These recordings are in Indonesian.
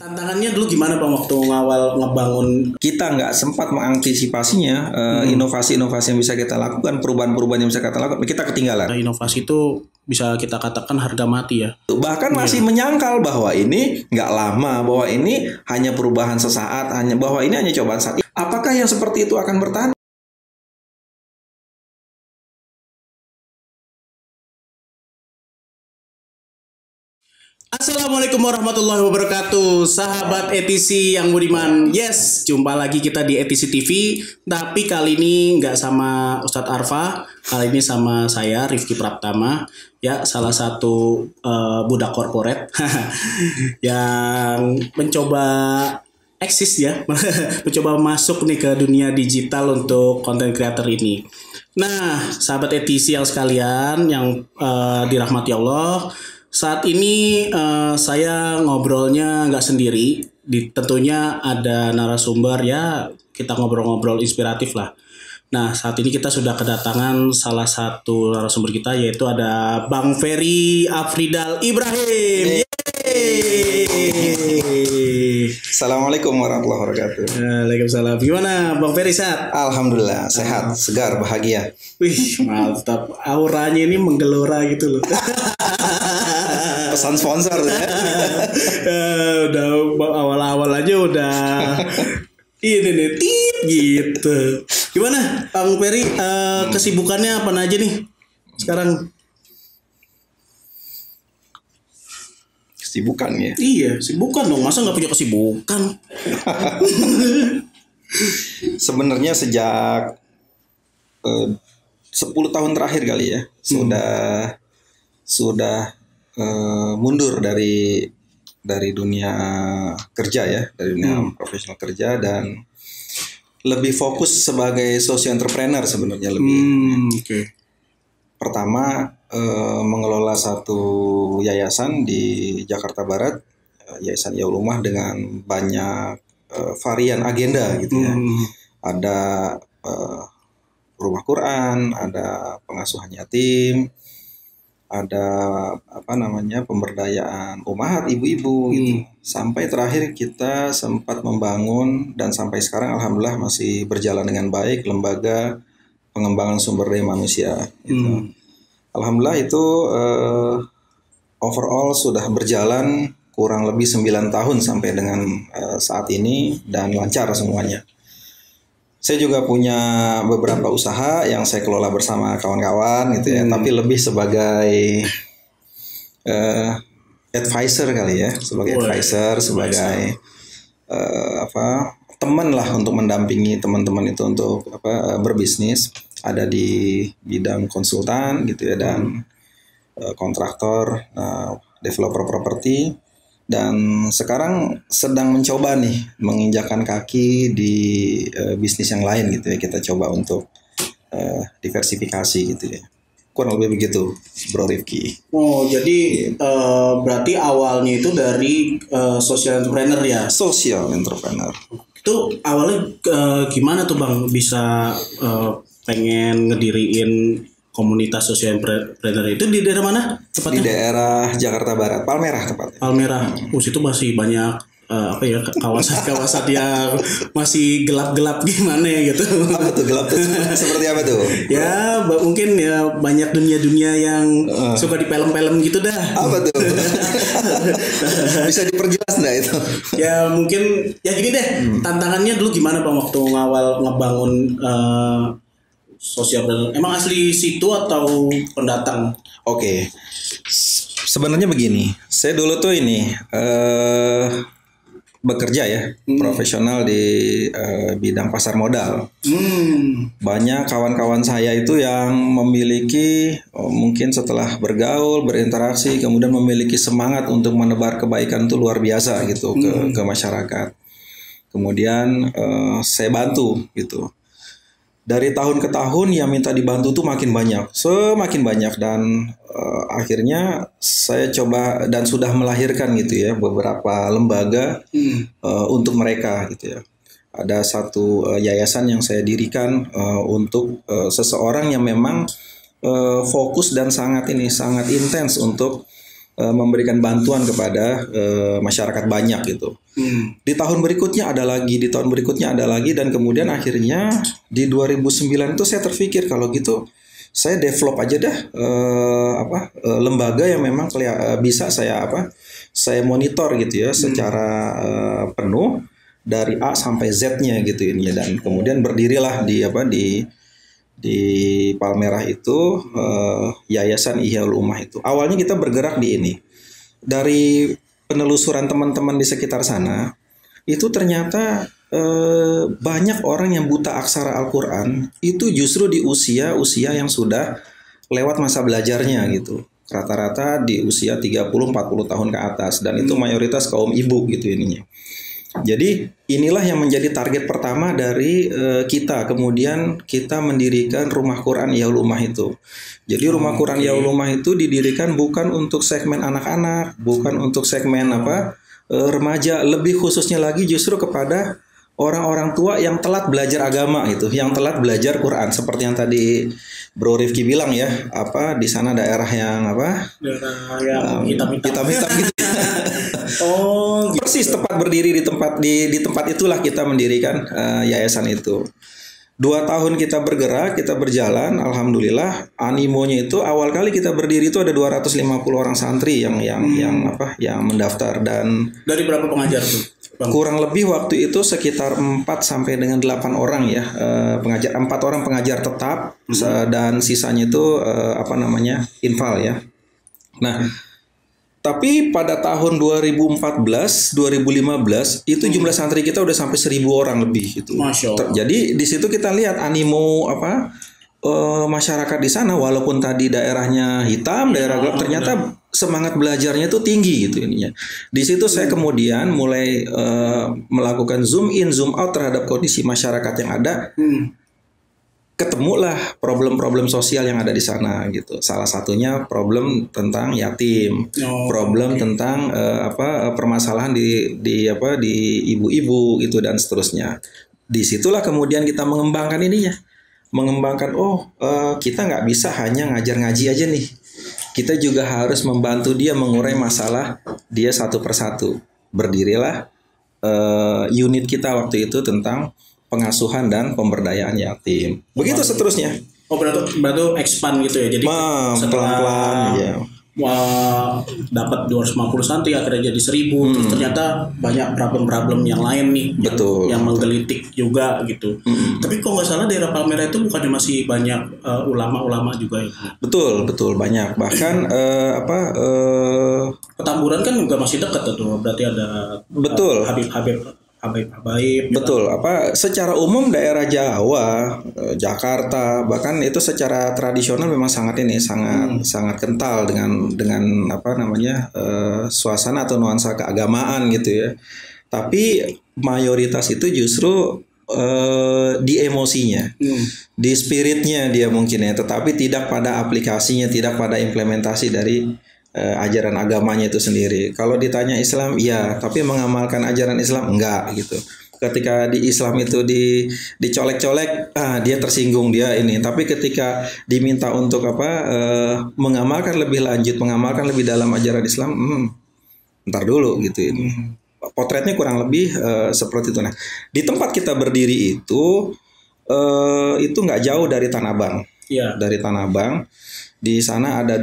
Tantangannya dulu gimana Bang waktu ngawal ngebangun? Kita nggak sempat mengantisipasinya inovasi-inovasi yang bisa kita lakukan, perubahan-perubahan yang bisa kita lakukan, kita ketinggalan. Inovasi itu bisa kita katakan harga mati ya. Bahkan masih menyangkal bahwa ini nggak lama, bahwa ini hanya perubahan sesaat, bahwa ini hanya cobaan saat. Apakah yang seperti itu akan bertahan? Assalamualaikum warahmatullahi wabarakatuh, sahabat ETC yang budiman. Yes, jumpa lagi kita di ETC TV. Tapi kali ini nggak sama Ustadz Arfa, kali ini sama saya Rifki Pratama, ya salah satu budak korporat yang mencoba eksis ya, mencoba masuk nih ke dunia digital untuk konten creator ini. Nah, sahabat ETC yang sekalian yang dirahmati Allah. Saat ini saya ngobrolnya nggak sendiri, tentunya ada narasumber ya, kita ngobrol-ngobrol inspiratif lah. Nah, saat ini kita sudah kedatangan salah satu narasumber kita, yaitu ada Bang Ferry Afridal Ibrahim. Yeay. Assalamualaikum warahmatullahi wabarakatuh. Waalaikumsalam. Gimana Bang Ferry, sehat? Alhamdulillah, sehat, segar, bahagia. Wih, mantap. Auranya ini menggelora gitu loh. Pesan sponsor ya. Udah awal-awal aja udah ini nih tit gitu. Gimana Bang Ferry, kesibukannya apa aja nih sekarang? Kesibukan ya? Iya, sibukan dong. Masa nggak punya kesibukan? Sebenarnya sejak 10 tahun terakhir kali ya sudah mundur dari dunia kerja ya, dari dunia profesional kerja, dan lebih fokus sebagai social entrepreneur sebenarnya lebih. Okay. Pertama mengelola satu yayasan di Jakarta Barat, Yayasan Yaulumah, dengan banyak varian agenda gitu ya. Ada rumah Quran, ada pengasuhan yatim, ada pemberdayaan umahat ibu-ibu gitu. Sampai terakhir kita sempat membangun, dan sampai sekarang alhamdulillah masih berjalan dengan baik, lembaga pengembangan sumber daya manusia gitu. Alhamdulillah itu overall sudah berjalan kurang lebih 9 tahun sampai dengan saat ini, dan lancar semuanya. Saya juga punya beberapa usaha yang saya kelola bersama kawan-kawan gitu ya, tapi lebih sebagai advisor kali ya, sebagai teman lah, untuk mendampingi teman-teman itu untuk berbisnis. Ada di bidang konsultan gitu ya, dan kontraktor, developer properti. Dan sekarang sedang mencoba nih menginjakan kaki di bisnis yang lain gitu ya. Kita coba untuk diversifikasi gitu ya. Kurang lebih begitu, Bro Rifki. Oh, jadi berarti awalnya itu dari social entrepreneur ya? Social entrepreneur. Itu awalnya gimana tuh Bang bisa pengen ngediriin komunitas social entrepreneur? Itu di daerah mana tepatnya? Di daerah Jakarta Barat, Palmerah tepatnya. Palmerah. Itu masih banyak kawasan-kawasan yang masih gelap-gelap gimana ya gitu. Apa tuh gelap tuh? Seperti apa tuh? Ya mungkin ya banyak dunia-dunia yang suka di film-film gitu dah. Apa tuh? Bisa diperjelas nggak itu? Ya mungkin ya gini deh. Tantangannya dulu gimana Bang waktu ngawal ngebangun sosial entrepreneur? Emang asli situ atau pendatang? Oke. Sebenarnya begini, saya dulu tuh ini bekerja ya, profesional di bidang pasar modal. Banyak kawan-kawan saya itu yang memiliki mungkin setelah bergaul, berinteraksi, kemudian memiliki semangat untuk menebar kebaikan itu luar biasa gitu ke masyarakat. Kemudian saya bantu gitu. Dari tahun ke tahun yang minta dibantu tuh makin banyak, semakin banyak, dan akhirnya saya coba dan sudah melahirkan gitu ya beberapa lembaga untuk mereka gitu ya. Ada satu yayasan yang saya dirikan untuk seseorang yang memang fokus dan sangat intens untuk memberikan bantuan kepada masyarakat banyak gitu. Di tahun berikutnya ada lagi, di tahun berikutnya ada lagi, dan kemudian akhirnya di 2009 itu saya terpikir kalau gitu saya develop aja dah lembaga yang memang bisa saya monitor gitu ya secara penuh dari A sampai Z-nya gitu ini, dan kemudian berdirilah di Palmerah itu Yayasan Ihyaul Ummah itu. Awalnya kita bergerak di ini. Dari penelusuran teman-teman di sekitar sana, itu ternyata banyak orang yang buta aksara Al-Qur'an itu justru di usia yang sudah lewat masa belajarnya gitu. Rata-rata di usia 30-40 tahun ke atas, dan itu mayoritas kaum ibu gitu ininya. Jadi inilah yang menjadi target pertama dari kita. Kemudian kita mendirikan Rumah Quran Ihyaul Ummah itu. Jadi Rumah Quran Ihyaul Ummah itu didirikan bukan untuk segmen anak-anak, bukan untuk segmen remaja, lebih khususnya lagi justru kepada orang-orang tua yang telat belajar agama itu, yang telat belajar Quran, seperti yang tadi Bro Rifki bilang ya, di sana daerah yang daerah yang hitam-hitam gitu. Oh, gitu. Persis tepat berdiri di tempat itulah kita mendirikan yayasan itu. 2 tahun kita bergerak, kita berjalan, alhamdulillah animonya itu awal kali kita berdiri itu ada 250 orang santri yang mendaftar, dan dari berapa pengajar tuh, Bang? Kurang lebih waktu itu sekitar 4 sampai dengan 8 orang ya, pengajar, 4 orang pengajar tetap dan sisanya itu infal ya. Nah, tapi pada tahun 2014, 2015 itu jumlah santri kita udah sampai 1.000 orang lebih gitu. Masya Allah. Jadi di situ kita lihat animo masyarakat di sana, walaupun tadi daerahnya hitam, daerah gelap, ternyata semangat belajarnya itu tinggi gitu ininya. Di situ saya kemudian mulai melakukan zoom in, zoom out terhadap kondisi masyarakat yang ada. Ketemulah problem-problem sosial yang ada di sana gitu. Salah satunya problem tentang yatim, problem tentang permasalahan di ibu-ibu gitu dan seterusnya. Disitulah kemudian kita mengembangkan ininya, kita nggak bisa hanya ngajar ngaji aja nih. Kita juga harus membantu dia mengurai masalah dia satu persatu. Berdirilah unit kita waktu itu tentang pengasuhan dan pemberdayaan yatim. Begitu seterusnya. Oh, berarti expand gitu ya. Jadi pelan-pelan ya. Dapat 250 santri akhirnya jadi 1.000. Terus ternyata banyak problem-problem yang lain nih. Betul. Yang menggelitik juga gitu. Tapi kalau nggak salah daerah Palmerah itu bukannya masih banyak ulama-ulama juga ya? Betul banyak. Bahkan Petamburan kan juga masih dekat tuh. Berarti ada Habib. Betul. Secara umum daerah Jawa, Jakarta, bahkan itu secara tradisional memang sangat kental dengan suasana atau nuansa keagamaan gitu ya. Tapi mayoritas itu justru di emosinya, di spiritnya dia mungkin ya, tetapi tidak pada aplikasinya, tidak pada implementasi dari ajaran agamanya itu sendiri. Kalau ditanya Islam, iya, tapi mengamalkan ajaran Islam enggak gitu. Ketika di Islam itu dicolek-colek, dia tersinggung dia ini. Tapi ketika diminta untuk mengamalkan lebih lanjut, mengamalkan lebih dalam ajaran Islam, ntar dulu gitu ini. Potretnya kurang lebih seperti itu. Nah, di tempat kita berdiri itu nggak jauh dari Tanah Abang. Yeah. Dari Tanah Abang. Di sana ada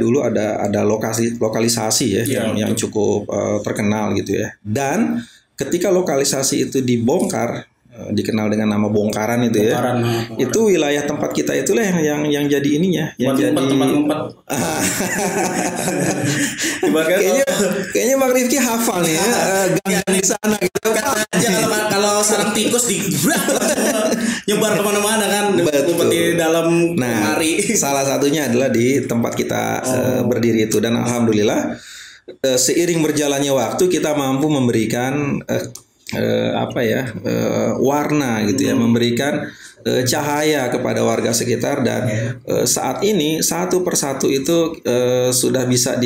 lokalisasi ya yang cukup terkenal gitu ya. Dan ketika lokalisasi itu dibongkar, dikenal dengan nama Bongkaran itu ya. Itu wilayah tempat kita itulah yang jadi ininya, yang jadi tempat. Kayaknya Bang Rifki hafal nih gang di sana gitu. Kalau sarang tikus nyebar kemana-mana kan, seperti dalam lemari. Salah satunya adalah di tempat kita berdiri itu, dan alhamdulillah seiring berjalannya waktu kita mampu memberikan warna gitu ya, memberikan cahaya kepada warga sekitar, dan saat ini satu persatu itu sudah bisa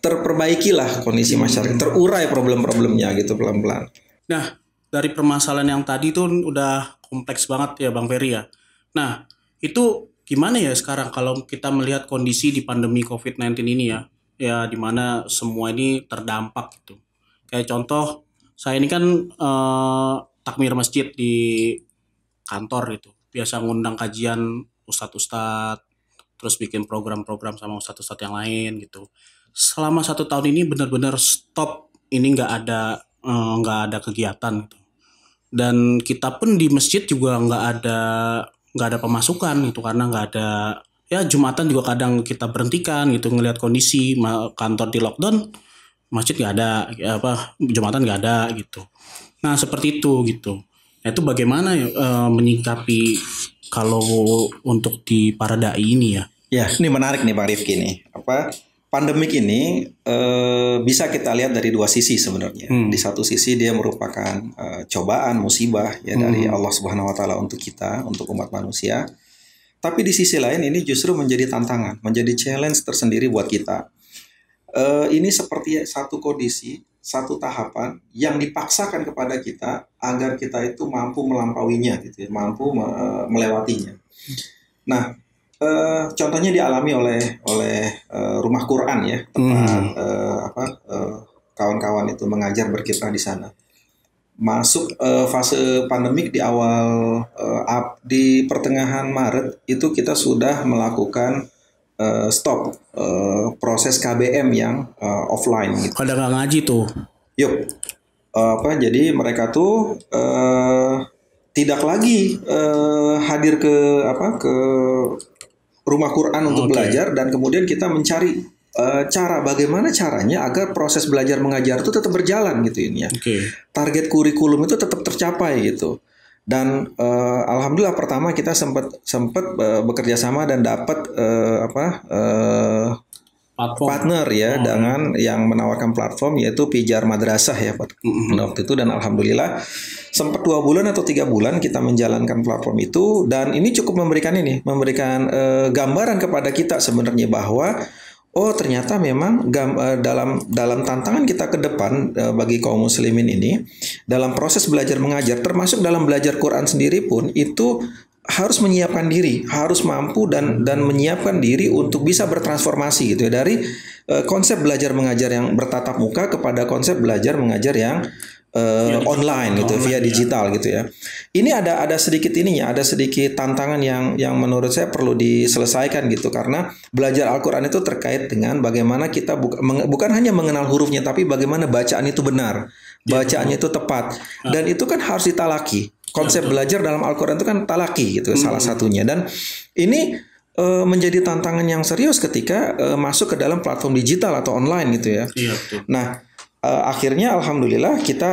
terperbaikilah kondisi masyarakat, terurai problem-problemnya gitu pelan-pelan. Nah, dari permasalahan yang tadi tuh udah kompleks banget ya Bang Ferry ya. Nah, itu gimana ya sekarang kalau kita melihat kondisi di pandemi COVID-19 ini ya? ya dimana semua ini terdampak gitu. Kayak contoh saya ini kan takmir masjid di kantor gitu. Biasa ngundang kajian ustadz-ustadz, terus bikin program-program sama ustadz-ustadz yang lain gitu. Selama 1 tahun ini benar-benar stop, ini nggak ada kegiatan gitu. Dan kita pun di masjid juga nggak ada pemasukan gitu karena nggak ada, ya Jumatan juga kadang kita berhentikan gitu ngelihat kondisi kantor di lockdown, masjid nggak ada, ya apa Jumatan nggak ada gitu. Nah seperti itu gitu. Nah itu bagaimana menyikapi kalau untuk di para dai ini ya? Ya, ini menarik nih Bang Rifki nih. Pandemik ini bisa kita lihat dari dua sisi sebenarnya. Di satu sisi dia merupakan cobaan, musibah ya dari Allah Subhanahu wa taala untuk kita, untuk umat manusia. Tapi di sisi lain ini justru menjadi tantangan, menjadi challenge tersendiri buat kita. Ini seperti satu kondisi, satu tahapan yang dipaksakan kepada kita agar kita itu mampu melampauinya gitu ya, mampu melewatinya. Nah, contohnya dialami oleh Rumah Quran ya, tempat kawan-kawan itu mengajar berkiprah di sana. Masuk fase pandemik di awal di pertengahan Maret itu kita sudah melakukan stop proses KBM yang offline gitu. Pada nggak ngaji tuh. Yuk, jadi mereka tuh tidak lagi hadir ke Rumah Quran untuk belajar, dan kemudian kita mencari cara bagaimana caranya agar proses belajar mengajar itu tetap berjalan gitu ini ya. Target kurikulum itu tetap tercapai gitu. Dan alhamdulillah pertama kita sempat bekerja sama dan dapat partner ya dengan yang menawarkan platform yaitu Pijar Madrasah ya waktu itu, dan alhamdulillah sempat 2 bulan atau 3 bulan kita menjalankan platform itu, dan ini cukup memberikan gambaran kepada kita sebenarnya bahwa ternyata memang dalam tantangan kita ke depan bagi kaum muslimin ini dalam proses belajar mengajar, termasuk dalam belajar Quran sendiri pun itu harus menyiapkan diri, harus mampu dan menyiapkan diri untuk bisa bertransformasi gitu ya, dari konsep belajar mengajar yang bertatap muka kepada konsep belajar mengajar yang online gitu, via digital gitu ya. Ini ada sedikit tantangan yang menurut saya perlu diselesaikan gitu, karena belajar Al-Qur'an itu terkait dengan bagaimana kita bukan hanya mengenal hurufnya, tapi bagaimana bacaan itu benar, bacaannya itu tepat, dan itu kan harus ditalaki. Konsep belajar dalam Al-Quran itu kan talaki gitu, salah satunya. Dan ini menjadi tantangan yang serius ketika masuk ke dalam platform digital atau online gitu ya. Nah, akhirnya alhamdulillah kita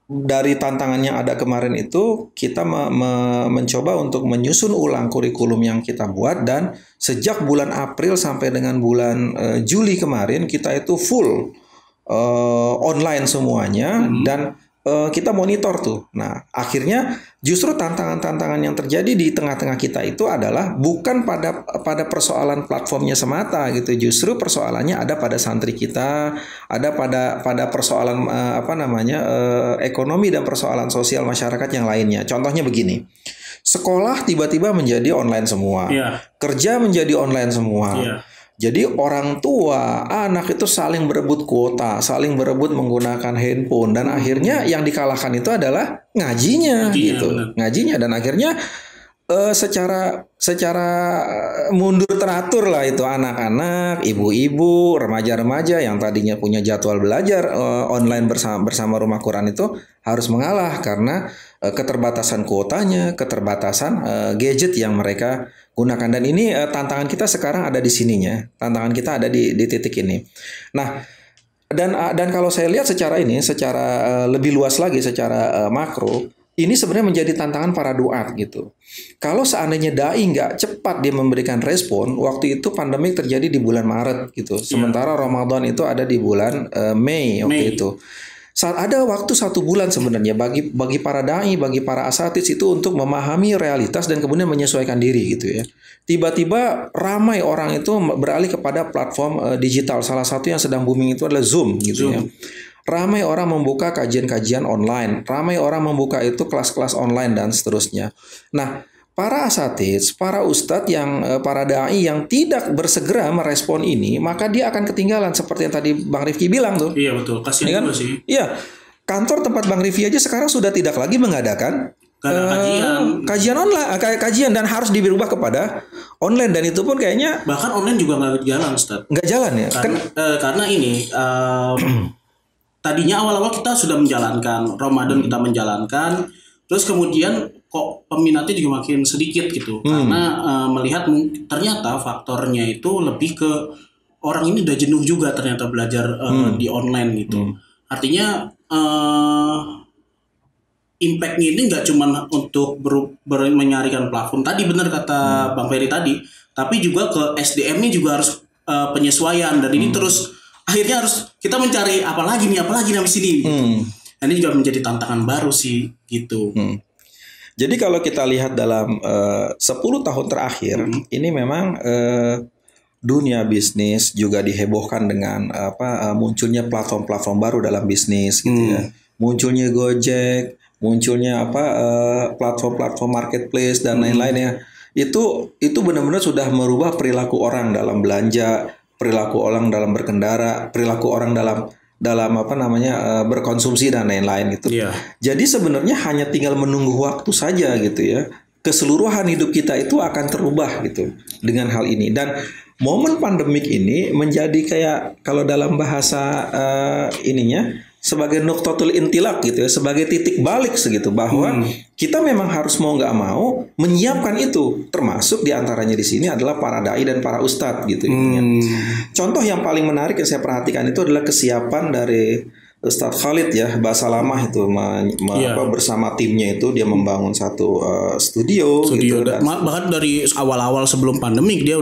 dari tantangan yang ada kemarin itu kita mencoba untuk menyusun ulang kurikulum yang kita buat, dan sejak bulan April sampai dengan bulan Juli kemarin kita itu full online semuanya, dan kita monitor tuh. Nah, akhirnya justru tantangan-tantangan yang terjadi di tengah-tengah kita itu adalah bukan pada persoalan platformnya semata gitu. Justru persoalannya ada pada santri kita, ada pada persoalan ekonomi dan persoalan sosial masyarakat yang lainnya. Contohnya begini. Sekolah tiba-tiba menjadi online semua. Kerja menjadi online semua. Jadi orang tua, anak itu saling berebut kuota, saling berebut menggunakan handphone, dan akhirnya yang dikalahkan itu adalah ngajinya gitu. Ngajinya, dan akhirnya secara mundur teratur lah itu anak-anak, ibu-ibu, remaja-remaja yang tadinya punya jadwal belajar online bersama Rumah Quran itu harus mengalah karena keterbatasan kuotanya, keterbatasan gadget yang mereka gunakan. Dan ini tantangan kita sekarang ada di sininya. Tantangan kita ada di titik ini. Nah, dan kalau saya lihat secara lebih luas lagi secara makro, ini sebenarnya menjadi tantangan para duat gitu. Kalau seandainya dai nggak cepat dia memberikan respon, waktu itu pandemik terjadi di bulan Maret gitu. Sementara Ramadan itu ada di bulan Mei waktu itu. Saat ada waktu 1 bulan sebenarnya bagi para dai, bagi para asatidz itu untuk memahami realitas dan kemudian menyesuaikan diri gitu ya. Tiba-tiba ramai orang itu beralih kepada platform digital. Salah satu yang sedang booming itu adalah Zoom gitu ya. Ramai orang membuka kajian-kajian online, ramai orang membuka itu kelas-kelas online dan seterusnya. Nah, para asatidz, para ustadz para dai yang tidak bersegera merespon ini, maka dia akan ketinggalan seperti yang tadi Bang Rifki bilang tuh. Iya betul, kasihan juga sih. Iya, kantor tempat Bang Rifki aja sekarang sudah tidak lagi mengadakan kajian online, kajian dan harus dirubah kepada online, dan itu pun kayaknya bahkan online juga nggak jalan, Ustaz. Nggak jalan ya? Karena ini tadinya awal-awal kita sudah menjalankan Ramadan, kita menjalankan, terus kemudian kok peminatnya juga makin sedikit gitu, karena melihat ternyata faktornya itu lebih ke orang ini udah jenuh juga ternyata belajar di online gitu. Artinya impact-nya ini nggak cuma untuk menyarikan platform tadi, benar kata Bang Ferry tadi, tapi juga ke SDM-nya juga harus penyesuaian, dan ini terus akhirnya harus kita mencari apa lagi nih di sini. Nah, ini juga menjadi tantangan baru sih gitu. Jadi kalau kita lihat dalam 10 tahun terakhir ini memang dunia bisnis juga dihebohkan dengan munculnya platform-platform baru dalam bisnis gitu ya. Munculnya Gojek, munculnya platform-platform marketplace dan lain-lainnya. Itu benar-benar sudah merubah perilaku orang dalam belanja, perilaku orang dalam berkendara, perilaku orang dalam berkonsumsi dan lain-lain gitu. Jadi sebenarnya hanya tinggal menunggu waktu saja gitu ya. Keseluruhan hidup kita itu akan terubah gitu dengan hal ini, dan momen pandemik ini menjadi kayak kalau dalam bahasa sebagai nuqtatul intilak gitu ya, sebagai titik balik segitu, bahwa kita memang harus mau nggak mau menyiapkan itu, termasuk diantaranya di sini adalah para dai dan para ustadz gitu. Contoh yang paling menarik yang saya perhatikan itu adalah kesiapan dari Ustadz Khalid ya, bahasa lama itu bersama timnya itu dia membangun satu studio gitu, bahkan dari awal-awal sebelum pandemik dia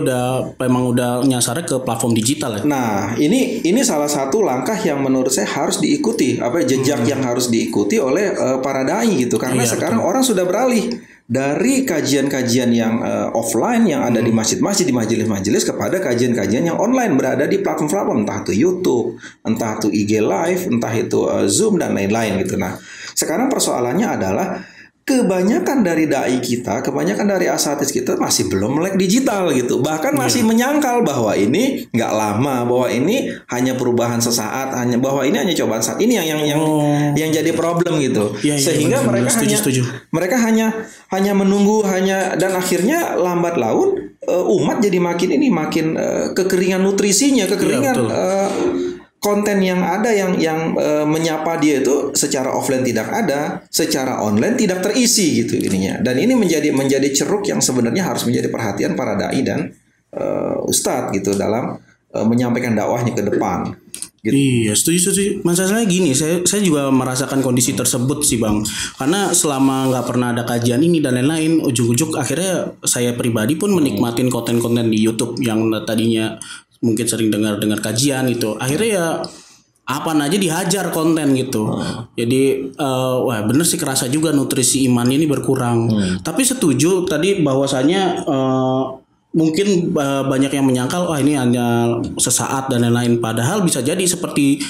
memang udah nyasarnya ke platform digital ya. Nah, ini salah satu langkah yang menurut saya harus diikuti, jejak yang harus diikuti oleh para dai gitu, karena sekarang orang sudah beralih dari kajian-kajian yang offline yang ada di masjid-masjid, di majelis-majelis, kepada kajian-kajian yang online berada di platform-platform, entah itu YouTube, entah itu IG Live, entah itu Zoom dan lain-lain gitu. Nah, sekarang persoalannya adalah kebanyakan dari dai kita, kebanyakan dari asatidz kita masih belum melek digital gitu. Bahkan masih menyangkal bahwa ini nggak lama, bahwa ini hanya perubahan sesaat, bahwa ini hanya cobaan saat ini yang jadi problem gitu. Sehingga mereka hanya menunggu, dan akhirnya lambat laun umat jadi makin kekeringan nutrisinya, konten yang ada yang menyapa dia itu secara offline tidak ada, secara online tidak terisi gitu ininya. Dan ini menjadi ceruk yang sebenarnya harus menjadi perhatian para dai dan ustadz gitu dalam menyampaikan dakwahnya ke depan. Gitu. Iya, setuju. Masalahnya gini, saya juga merasakan kondisi tersebut sih Bang. Karena selama nggak pernah ada kajian ini dan lain-lain, ujung-ujung akhirnya saya pribadi pun menikmatin konten-konten di YouTube yang tadinya mungkin sering dengar kajian gitu, akhirnya ya apa aja dihajar konten gitu. Jadi wah bener sih, kerasa juga nutrisi iman ini berkurang. Tapi setuju tadi bahwasanya mungkin banyak yang menyangkal wah ini hanya sesaat dan lain-lain, padahal bisa jadi seperti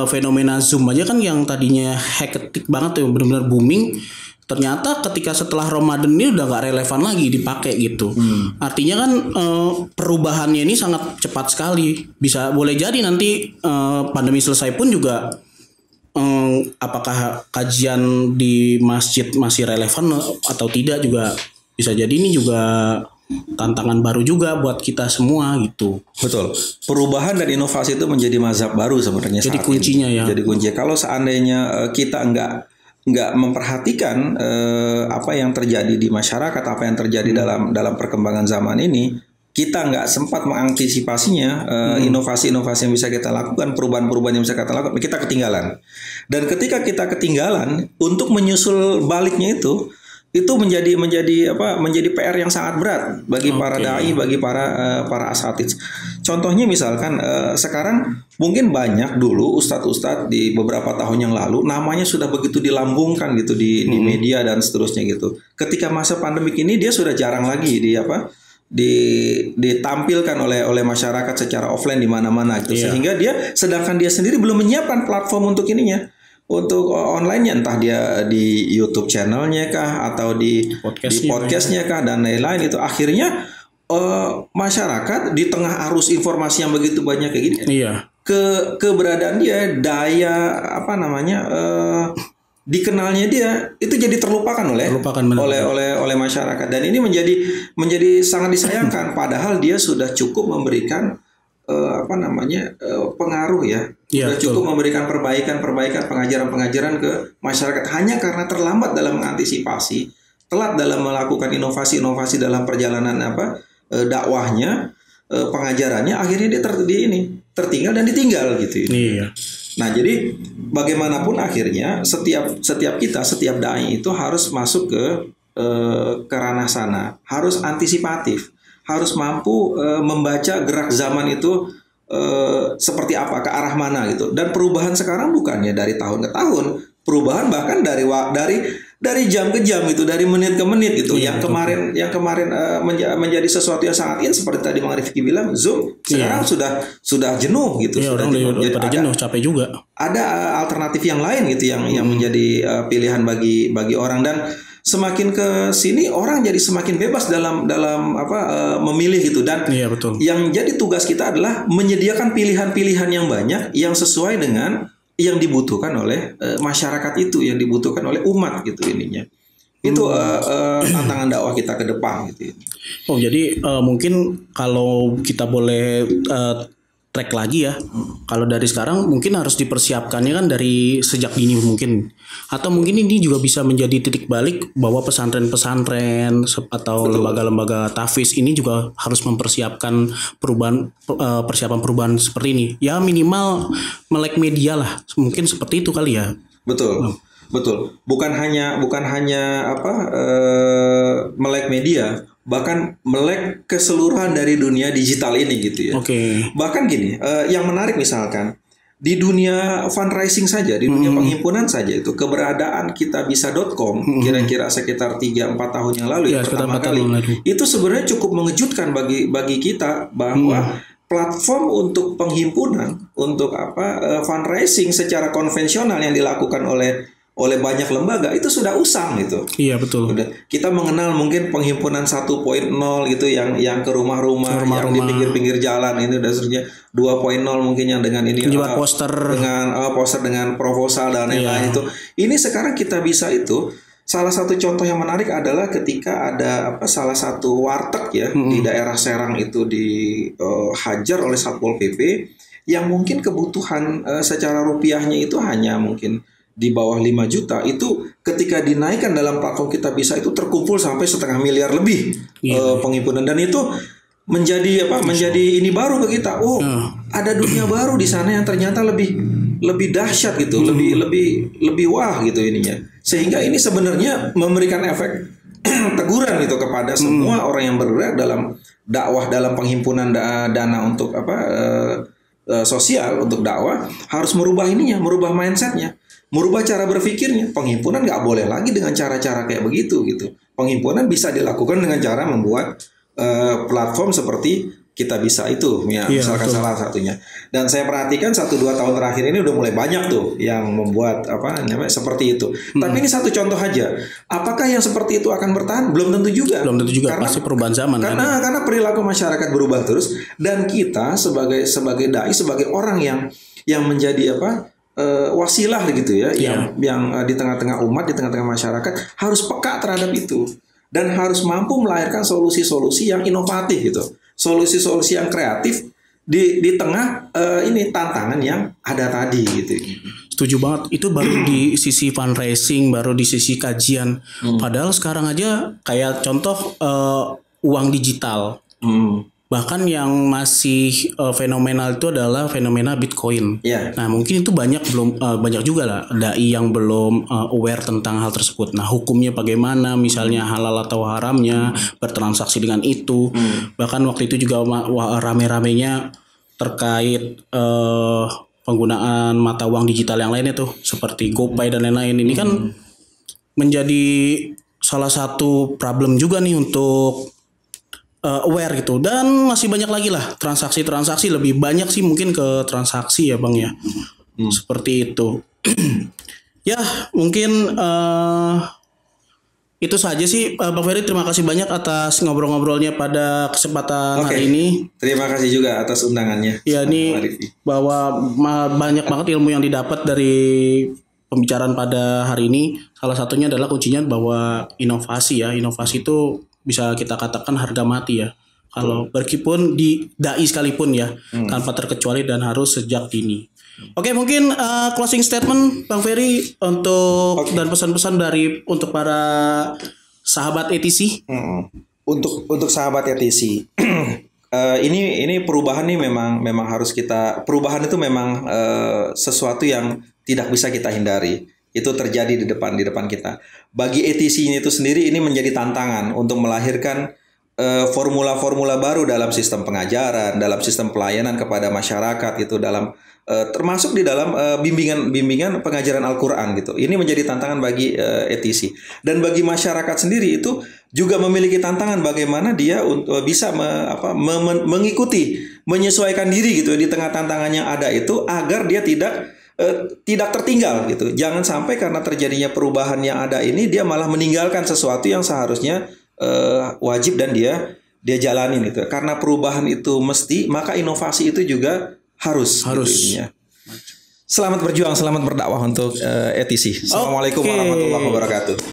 fenomena Zoom aja kan yang tadinya hektik banget tuh, benar-benar booming. Ternyata ketika setelah Ramadan ini udah nggak relevan lagi dipakai gitu. Artinya kan perubahannya ini sangat cepat sekali. Boleh jadi nanti pandemi selesai pun juga apakah kajian di masjid masih relevan atau tidak juga bisa jadi. Ini juga tantangan baru juga buat kita semua gitu. Betul. Perubahan dan inovasi itu menjadi mazhab baru sebenarnya. Jadi kuncinya ini. Jadi kunci. Kalau seandainya kita nggak memperhatikan apa yang terjadi di masyarakat, apa yang terjadi dalam perkembangan zaman ini, kita nggak sempat mengantisipasinya, inovasi-inovasi yang bisa kita lakukan, perubahan-perubahan yang bisa kita lakukan, kita ketinggalan. Dan ketika kita ketinggalan, untuk menyusul baliknya itu menjadi PR yang sangat berat bagi para dai, bagi para asatidz. Contohnya misalkan sekarang mungkin banyak dulu ustadz-ustadz di beberapa tahun yang lalu namanya sudah begitu dilambungkan gitu di media dan seterusnya gitu. Ketika masa pandemik ini dia sudah jarang lagi ditampilkan oleh masyarakat secara offline di mana-mana gitu. Sehingga sedangkan dia sendiri belum menyiapkan platform untuk ininya. online-nya, entah dia di YouTube channelnya kah atau di podcastnya kah dan lain-lain. Itu akhirnya masyarakat di tengah arus informasi yang begitu banyak kayak gini, keberadaan dia, daya dikenalnya dia itu jadi terlupakan oleh masyarakat, dan ini menjadi sangat disayangkan. Padahal dia sudah cukup memberikan pengaruh ya, sudah cukup memberikan perbaikan pengajaran ke masyarakat. Hanya karena terlambat dalam mengantisipasi, telat dalam melakukan inovasi dalam perjalanan dakwahnya, pengajarannya, akhirnya dia tertinggal dan ditinggal gitu. Iya. Nah, jadi bagaimanapun akhirnya setiap dai itu harus masuk ke ranah sana, harus antisipatif, harus mampu membaca gerak zaman itu seperti apa, ke arah mana gitu. Dan perubahan sekarang bukannya dari tahun ke tahun, perubahan bahkan dari jam ke jam gitu, dari menit ke menit gitu. Yang kemarin menjadi sesuatu yang sangat seperti tadi Bang Rifki bilang, Zoom sekarang sudah jenuh gitu. Sudah jenuh, capek juga. Ada alternatif yang lain gitu yang menjadi pilihan bagi orang. Dan semakin ke sini orang jadi semakin bebas dalam memilih gitu. Dan betul. Yang jadi tugas kita adalah menyediakan pilihan-pilihan yang banyak yang sesuai dengan yang dibutuhkan oleh masyarakat itu, yang dibutuhkan oleh umat gitu ininya. Itu tantangan dakwah kita ke depan gitu. Oh, jadi mungkin kalau kita boleh track lagi ya. Kalau dari sekarang mungkin harus dipersiapkannya kan dari sejak dini mungkin. Atau mungkin ini juga bisa menjadi titik balik bahwa pesantren-pesantren atau lembaga-lembaga tahfiz ini juga harus mempersiapkan persiapan perubahan seperti ini. Ya minimal melek media lah. Mungkin seperti itu kali ya. Betul. Bukan hanya melek media, bahkan melek keseluruhan dari dunia digital ini gitu ya. Bahkan gini, yang menarik misalkan di dunia fundraising saja, di dunia penghimpunan saja, itu keberadaan kitabisa.com kira-kira sekitar 3-4 tahun yang lalu pertama kali. Itu sebenarnya cukup mengejutkan bagi kita bahwa platform untuk penghimpunan, untuk fundraising secara konvensional yang dilakukan oleh banyak lembaga itu sudah usang gitu. Iya, betul. Kita mengenal mungkin penghimpunan 1.0 gitu yang ke rumah-rumah yang di pinggir-pinggir jalan, ini dasarnya 2.0 mungkin yang dengan ini poster dengan proposal dan lain-lain itu. Ini sekarang kita bisa itu. Salah satu contoh yang menarik adalah ketika ada salah satu warteg ya di daerah Serang itu dihajar oleh Satpol PP yang mungkin kebutuhan secara rupiahnya itu hanya mungkin di bawah 5 juta, itu ketika dinaikkan dalam platform kita bisa itu terkumpul sampai 500 miliar lebih penghimpunan. Dan itu menjadi ini baru ke kita. Ada dunia baru di sana yang ternyata lebih dahsyat gitu, lebih wah gitu ininya. Sehingga ini sebenarnya memberikan efek teguran gitu kepada semua orang yang bergerak dalam dakwah, dalam penghimpunan dana untuk sosial, untuk dakwah, harus merubah mindsetnya, merubah cara berpikirnya. Penghimpunan nggak boleh lagi dengan cara-cara kayak begitu gitu. Penghimpunan bisa dilakukan dengan cara membuat platform seperti kita bisa itu ya, misalkan salah satunya. Dan saya perhatikan 1-2 tahun terakhir ini udah mulai banyak tuh yang membuat seperti itu. Tapi ini satu contoh aja. Apakah yang seperti itu akan bertahan? Belum tentu juga. Karena, pasti perubahan zaman. Karena perilaku masyarakat berubah terus, dan kita sebagai dai, sebagai orang yang menjadi wasilah gitu ya, yang di tengah-tengah umat, di tengah-tengah masyarakat, harus peka terhadap itu dan harus mampu melahirkan solusi-solusi yang inovatif gitu, solusi-solusi yang kreatif di tengah ini tantangan yang ada tadi gitu. Setuju banget. Itu baru di sisi fundraising, baru di sisi kajian. Padahal sekarang aja kayak contoh uang digital. Bahkan yang masih fenomenal itu adalah fenomena Bitcoin. Nah, mungkin itu banyak juga lah dai yang belum aware tentang hal tersebut. Nah, hukumnya bagaimana, misalnya halal atau haramnya bertransaksi dengan itu. Bahkan waktu itu juga rame-ramenya terkait penggunaan mata uang digital yang lainnya tuh, seperti GoPay dan lain-lain. Ini kan menjadi salah satu problem juga nih untuk aware gitu. Dan masih banyak lagi lah transaksi lebih banyak sih mungkin ke transaksi ya Bang ya. Seperti itu. Ya, mungkin itu saja sih Bang Ferry. Terima kasih banyak atas ngobrol-ngobrolnya pada kesempatan hari ini. Terima kasih juga atas undangannya. Ya, ini bahwa banyak banget ilmu yang didapat dari pembicaraan pada hari ini. Salah satunya adalah kuncinya bahwa inovasi ya. Inovasi itu bisa kita katakan harga mati ya. Kalau berkipun di dai sekalipun ya, tanpa terkecuali dan harus sejak dini. Oke, mungkin closing statement Bang Ferry untuk dan pesan-pesan untuk para sahabat ETC. Untuk sahabat ETC, ini perubahan nih memang harus perubahan itu memang sesuatu yang tidak bisa kita hindari. Itu terjadi di depan kita. Bagi ETC ini itu sendiri ini menjadi tantangan untuk melahirkan formula-formula baru dalam sistem pengajaran, dalam sistem pelayanan kepada masyarakat gitu, dalam termasuk di dalam bimbingan pengajaran Al-Qur'an gitu. Ini menjadi tantangan bagi ETC. Dan bagi masyarakat sendiri itu juga memiliki tantangan bagaimana dia bisa mengikuti, menyesuaikan diri gitu di tengah tantangan yang ada itu agar dia tidak tertinggal gitu. Jangan sampai karena terjadinya perubahan yang ada ini dia malah meninggalkan sesuatu yang seharusnya wajib dan dia jalanin gitu. Karena perubahan itu mesti, maka inovasi itu juga harus. Gitu, selamat berjuang, selamat berdakwah untuk ETC. Assalamualaikum warahmatullahi wabarakatuh.